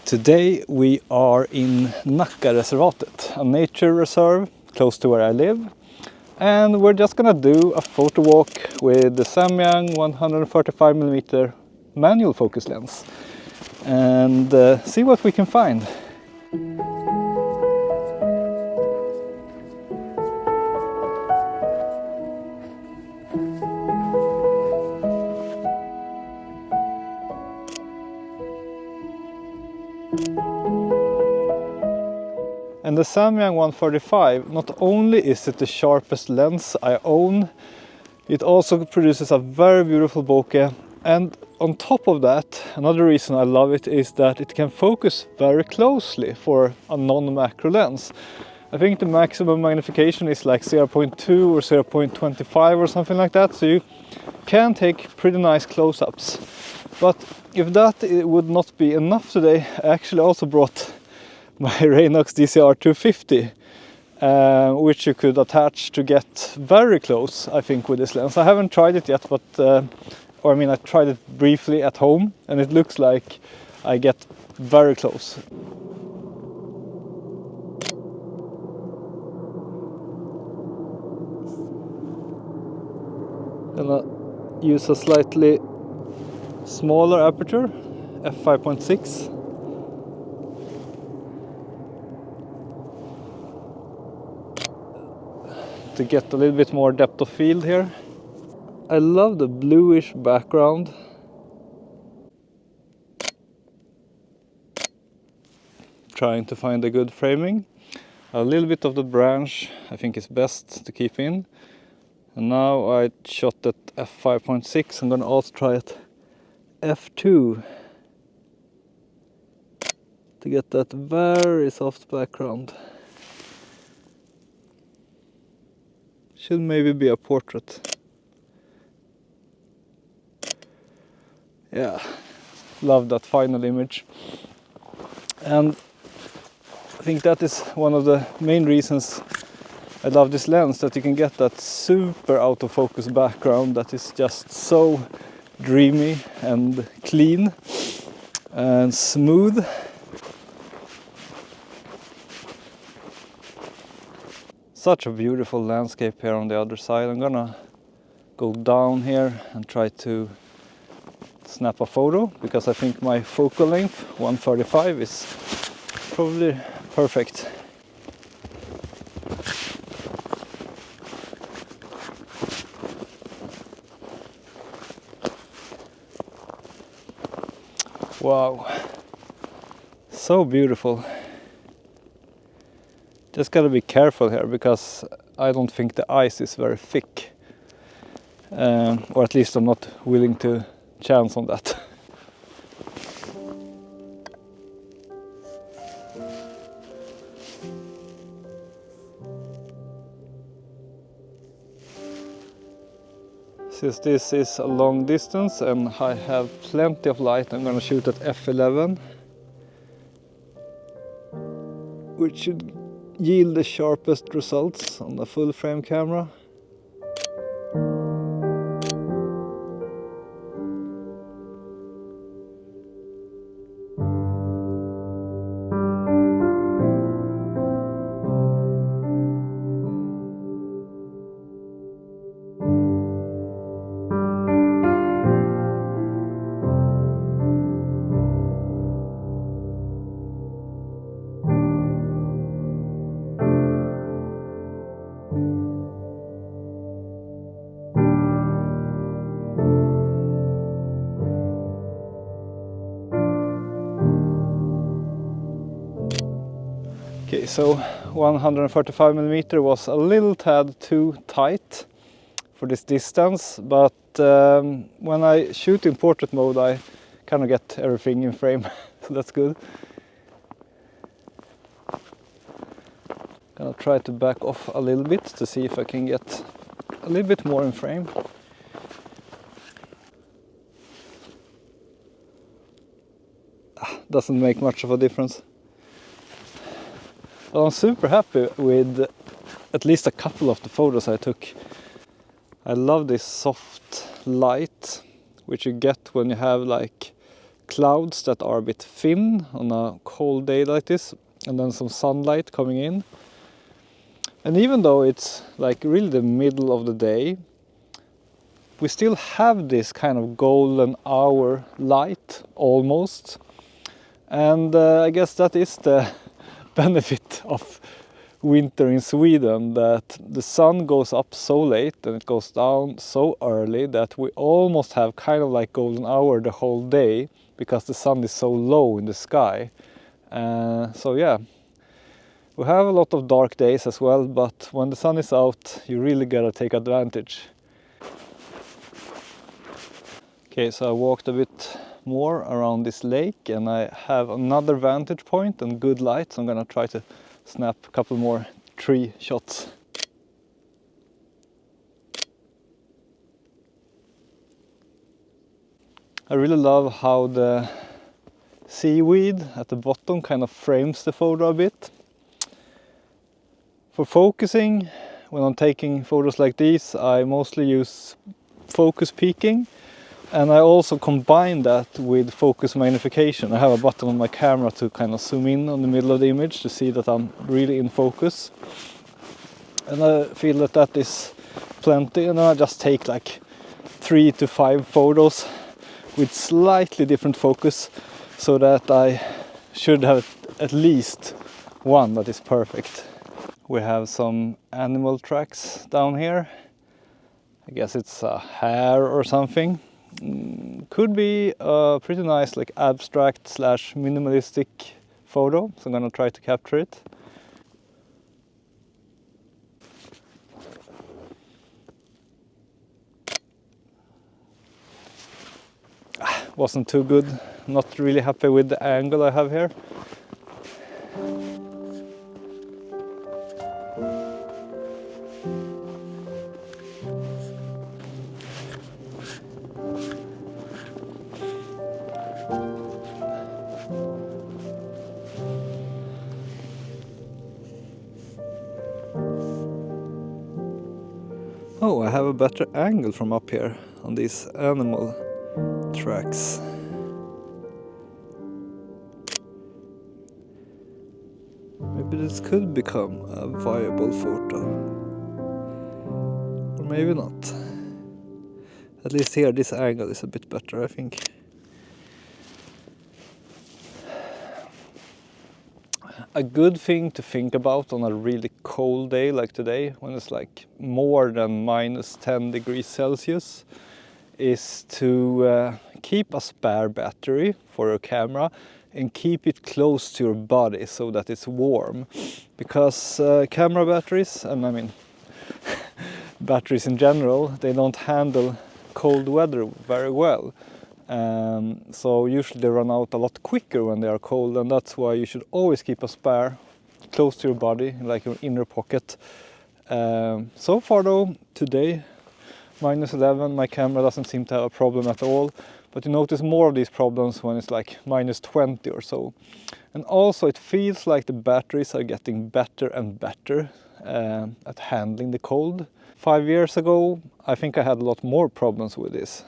Today we are in Nackareservatet, a nature reserve close to where I live, and we're just gonna do a photo walk with the Samyang 145mm manual focus lens and see what we can find. And the Samyang 145, not only is it the sharpest lens I own, it also produces a very beautiful bokeh. And on top of that, another reason I love it is that it can focus very closely for a non-macro lens. I think the maximum magnification is like 0.2 or 0.25 or something like that, so you can take pretty nice close-ups. But if that would not be enough today, I actually also brought my Raynox DCR 250, which you could attach to get very close, I think, with this lens. I haven't tried it yet, but I tried it briefly at home, and it looks like I get very close. Gonna use a slightly smaller aperture, f5.6. to get a little bit more depth of field here. I love the bluish background. Trying to find a good framing. A little bit of the branch I think is best to keep in. And now I shot at f5.6. I'm gonna also try at f2 to get that very soft background. Should maybe be a portrait. Yeah, love that final image. And I think that is one of the main reasons I love this lens, that you can get that super out of focus background that is just so dreamy and clean and smooth. Such a beautiful landscape here on the other side. I'm gonna go down here and try to snap a photo, because I think my focal length 135 is probably perfect. Wow, so beautiful. Just gotta be careful here, because I don't think the ice is very thick, or at least I'm not willing to chance on that. Since this is a long distance and I have plenty of light, I'm gonna shoot at f11, which should yield the sharpest results on the full frame camera. Okay, so 145mm was a little tad too tight for this distance, but when I shoot in portrait mode I kind of get everything in frame, so that's good. Gonna try to back off a little bit to see if I can get a little bit more in frame. Doesn't make much of a difference. Well, I'm super happy with at least a couple of the photos I took. I love this soft light which you get when you have like clouds that are a bit thin on a cold day like this, and then some sunlight coming in. And even though it's like really the middle of the day, we still have this kind of golden hour light almost. And I guess that is the benefit of winter in Sweden, that the sun goes up so late and it goes down so early that we almost have kind of like golden hour the whole day, because the sun is so low in the sky. So yeah, we have a lot of dark days as well, but when the sun is out, you really gotta take advantage. Okay, so I walked a bit more around this lake and I have another vantage point and good light, so I'm gonna try to snap a couple more tree shots. I really love how the seaweed at the bottom kind of frames the photo a bit. For focusing, when I'm taking photos like these, I mostly use focus peaking. And I also combine that with focus magnification. I have a button on my camera to kind of zoom in on the middle of the image to see that I'm really in focus. And I feel that that is plenty, and I just take like 3 to 5 photos with slightly different focus, so that I should have at least one that is perfect. We have some animal tracks down here. I guess it's a hare or something. Could be a pretty nice like abstract / minimalistic photo, so I'm gonna try to capture it. Wasn't too good, not really happy with the angle I have here. Oh, I have a better angle from up here on these animal tracks. Maybe this could become a viable photo. Or maybe not. At least here, this angle is a bit better, I think. A good thing to think about on a really cold day like today, when it's like more than -10 degrees Celsius, is to keep a spare battery for your camera and keep it close to your body so that it's warm. Because camera batteries, and I mean batteries in general, they don't handle cold weather very well. So usually they run out a lot quicker when they are cold, and that's why you should always keep a spare close to your body, like your inner pocket. So far though, today, -11, my camera doesn't seem to have a problem at all, but you notice more of these problems when it's like -20 or so. And also it feels like the batteries are getting better and better at handling the cold. 5 years ago, I think I had a lot more problems with this.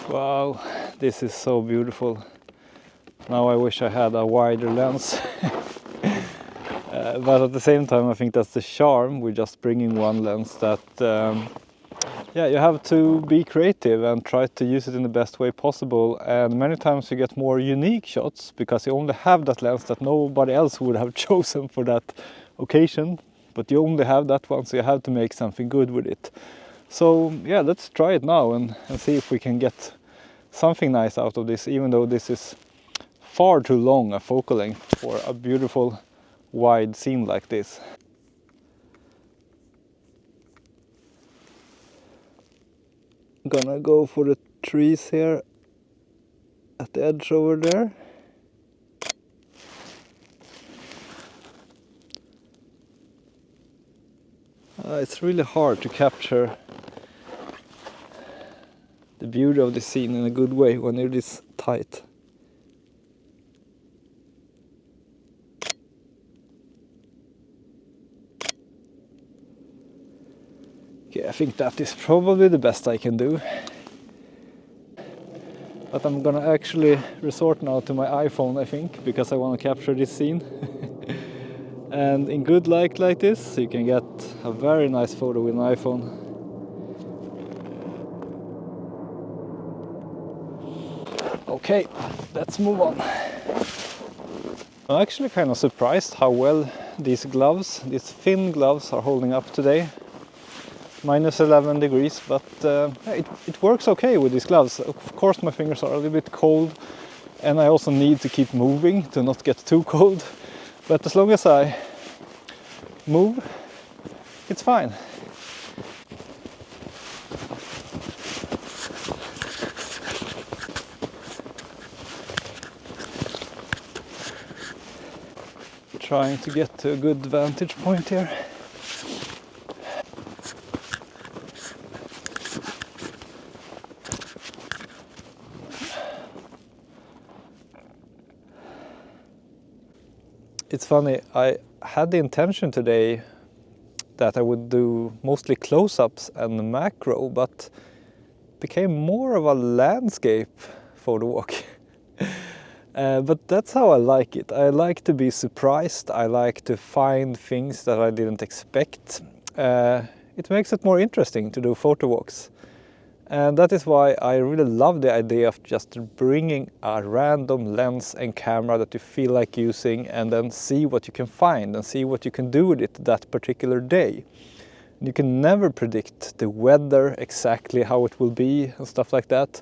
Wow, this is so beautiful. Now I wish I had a wider lens. But at the same time, I think that's the charm with just bringing one lens, that yeah, you have to be creative and try to use it in the best way possible. And many times you get more unique shots because you only have that lens that nobody else would have chosen for that occasion. But you only have that one, so you have to make something good with it. So yeah, let's try it now and see if we can get something nice out of this, even though this is far too long a focal length for a beautiful wide scene like this. I'm gonna go for the trees here at the edge over there. It's really hard to capture the beauty of the scene in a good way when it is tight. Okay, I think that is probably the best I can do. But I'm gonna actually resort now to my iPhone, I think, because I want to capture this scene. And in good light like this, you can get a very nice photo with an iPhone. Okay, let's move on. I'm actually kind of surprised how well these gloves, these thin gloves, are holding up today. Minus 11 degrees, but it works okay with these gloves. Of course my fingers are a little bit cold, and I also need to keep moving to not get too cold. But as long as I move, it's fine. Trying to get to a good vantage point here. It's funny, I had the intention today that I would do mostly close-ups and macro, but became more of a landscape photo walk. But that's how I like it. I like to be surprised. I like to find things that I didn't expect. It makes it more interesting to do photo walks. And that is why I really love the idea of just bringing a random lens and camera that you feel like using, and then see what you can find and see what you can do with it that particular day. You can never predict the weather, exactly how it will be and stuff like that.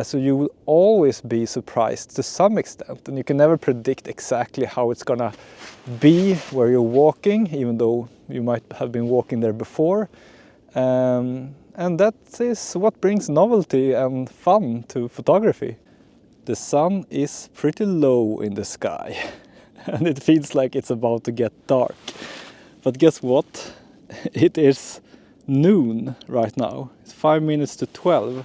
So you will always be surprised to some extent, and you can never predict exactly how it's gonna be where you're walking, even though you might have been walking there before. And that is what brings novelty and fun to photography. The sun is pretty low in the sky and it feels like it's about to get dark. But guess what? It is noon right now. It's 5 minutes to 12.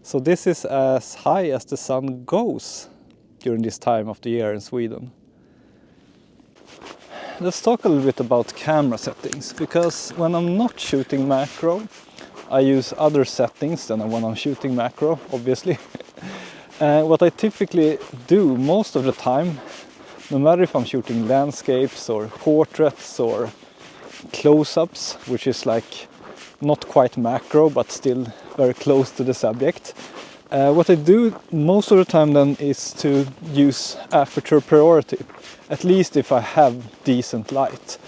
So this is as high as the sun goes during this time of the year in Sweden. Let's talk a little bit about camera settings, because when I'm not shooting macro, I use other settings than when I'm shooting macro, obviously. What I typically do most of the time, no matter if I'm shooting landscapes or portraits or close-ups, which is like not quite macro but still very close to the subject, what I do most of the time then is to use aperture priority, at least if I have decent light.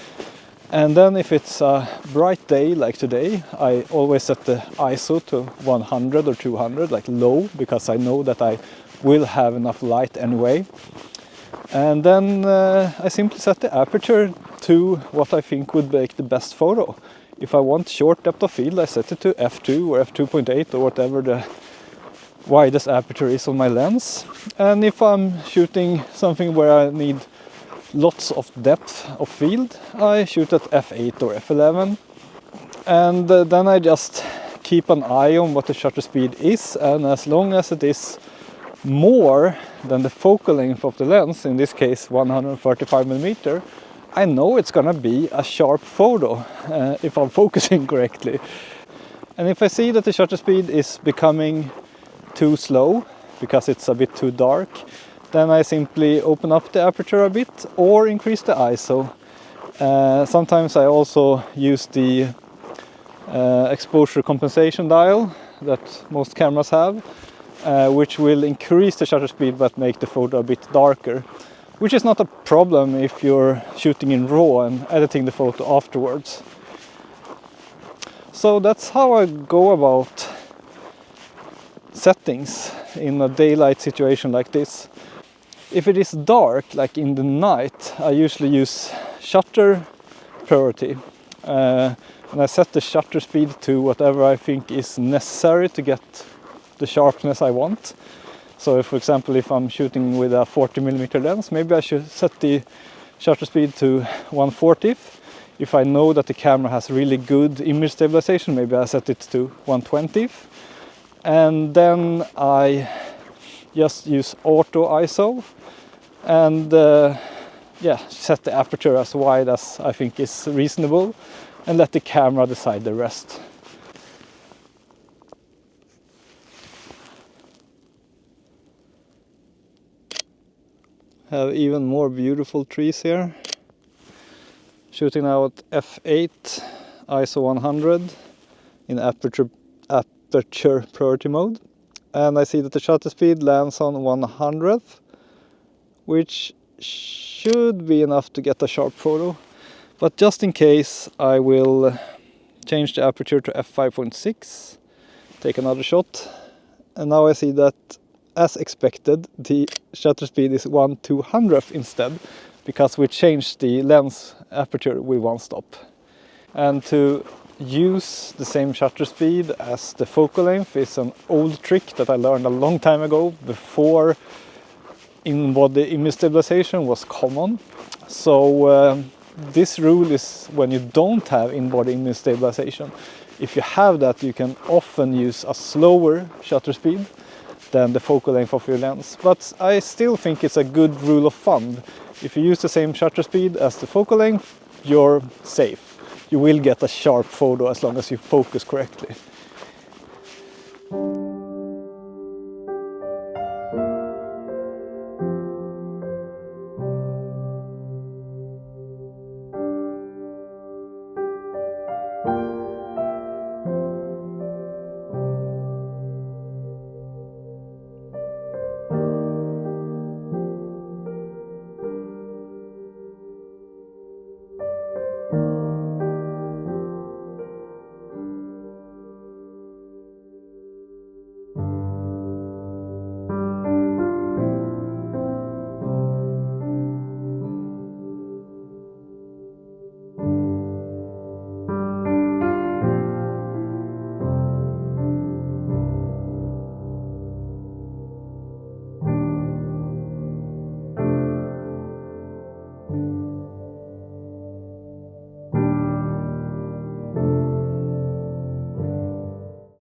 And then if it's a bright day like today, I always set the ISO to 100 or 200, like low, because I know that I will have enough light anyway. And then I simply set the aperture to what I think would make the best photo. If I want short depth of field, I set it to f2 or f2.8 or whatever the widest aperture is on my lens. And if I'm shooting something where I need lots of depth of field, I shoot at f8 or f11, and then I just keep an eye on what the shutter speed is, and as long as it is more than the focal length of the lens, in this case 135mm, I know it's gonna be a sharp photo if I'm focusing correctly. And if I see that the shutter speed is becoming too slow because it's a bit too dark, then I simply open up the aperture a bit or increase the ISO. Sometimes I also use the exposure compensation dial that most cameras have, which will increase the shutter speed but make the photo a bit darker, which is not a problem if you're shooting in RAW and editing the photo afterwards. So that's how I go about settings in a daylight situation like this. If it is dark, like in the night, I usually use shutter priority. And I set the shutter speed to whatever I think is necessary to get the sharpness I want. So if, for example, if I'm shooting with a 40mm lens, maybe I should set the shutter speed to 1/40th. If I know that the camera has really good image stabilization, maybe I set it to 1/20th. And then I just use auto ISO and set the aperture as wide as I think is reasonable and let the camera decide the rest. Have even more beautiful trees here. Shooting now at f8, ISO 100 in aperture priority mode. And I see that the shutter speed lands on 100th, which should be enough to get a sharp photo. But just in case, I will change the aperture to f5.6, take another shot. And now I see that, as expected, the shutter speed is 1/200th instead, because we changed the lens aperture with one stop. And to use the same shutter speed as the focal length is an old trick that I learned a long time ago, before in-body image stabilization was common. So this rule is when you don't have in-body image stabilization. If you have that, you can often use a slower shutter speed than the focal length of your lens. But I still think it's a good rule of thumb. If you use the same shutter speed as the focal length, you're safe. You will get a sharp photo as long as you focus correctly.